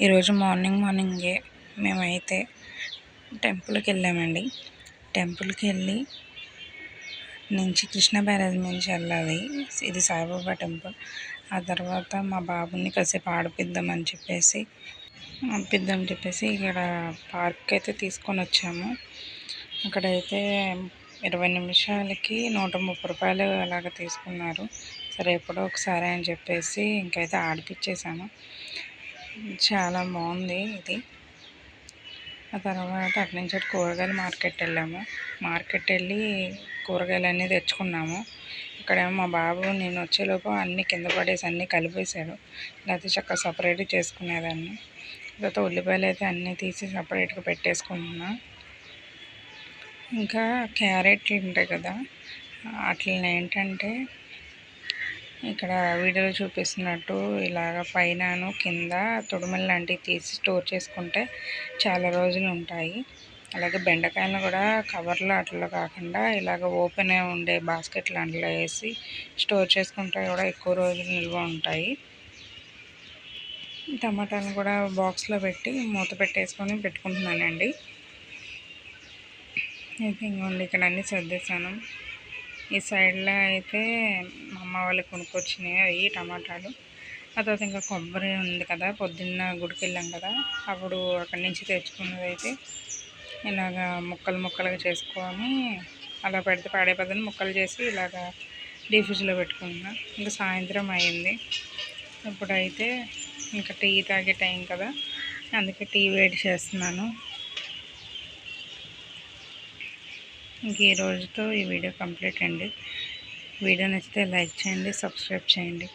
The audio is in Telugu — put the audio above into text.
ఈరోజు మార్నింగే మేమైతే టెంపుల్కి వెళ్ళామండి. టెంపుల్కి వెళ్ళి నుంచి కృష్ణ బ్యారేజ్ నుంచి వెళ్ళాలి. ఇది సాయిబాబా టెంపుల్. ఆ తర్వాత మా బాబుని కాసేపు ఆడిపిద్దామని చెప్పేసి ఇక్కడ పార్క్ అయితే తీసుకొని వచ్చాము. అక్కడైతే 20 నిమిషాలకి 130 రూపాయలు అలాగ తీసుకున్నారు. సరే ఎప్పుడో ఒకసారి అని చెప్పేసి ఇంకైతే ఆడిపించేసాను. చాలా బాగుంది ఇది. ఆ తర్వాత అటు నుంచి కూరగాయల మార్కెట్ వెళ్ళాము. మార్కెట్ వెళ్ళి కూరగాయలు అన్నీ తెచ్చుకున్నాము. ఇక్కడేమో మా బాబు నేను వచ్చేలోపు అన్నీ కింద పడేసి అన్నీ కలిపేశాడు. లేకపోతే చక్కగా సపరేట్గా చేసుకునేదాన్ని. తర్వాత ఉల్లిపాయలు అయితే అన్నీ తీసి సపరేట్గా పెట్టేసుకుంటున్నా. ఇంకా క్యారెట్లు ఉంటాయి కదా, వాటిని ఏంటంటే ఇక్కడ వీడియోలో చూపిస్తున్నట్టు ఇలాగ పైనను కింద తొడుమలు లాంటివి తీసి స్టోర్ చేసుకుంటే చాలా రోజులు ఉంటాయి. అలాగే బెండకాయలను కూడా కవర్లో అట్లా కాకుండా ఇలాగ ఓపెన్ ఉండే బాస్కెట్ లాంటిలో వేసి స్టోర్ చేసుకుంటే కూడా ఎక్కువ రోజులు నిల్వ ఉంటాయి. టమాటాలను కూడా బాక్స్లో పెట్టి మూత పెట్టేసుకొని పెట్టుకుంటున్నానండి. అయితే ఇంకోండి ఇక్కడ అన్నీ సర్దేశాను. ఈ సైడ్లో అయితే మా అమ్మ వాళ్ళకి కొనుక్కొచ్చినాయి అవి టమాటాలు. ఆ తర్వాత ఇంకా కొబ్బరి ఉంది కదా, పొద్దున్న గుడికి వెళ్ళాం కదా, అప్పుడు అక్కడి నుంచి తెచ్చుకున్నది అయితే ఇలాగా ముక్కలుగా చేసుకొని అలా పెడితే పాడైపోతుంది. ముక్కలు చేసి ఇలాగా డీప్ ఫ్రిడ్జ్లో పెట్టుకుంటున్నా. ఇంకా సాయంత్రం అయింది. ఇప్పుడైతే ఇంకా టీ తాగే టైం కదా, అందుకే టీ వేడి చేస్తున్నాను. ఇంక ఈ రోజుతో ఈ వీడియో కంప్లీట్ అండి. వీడియో నచ్చితే లైక్ చేయండి, సబ్స్క్రైబ్ చేయండి.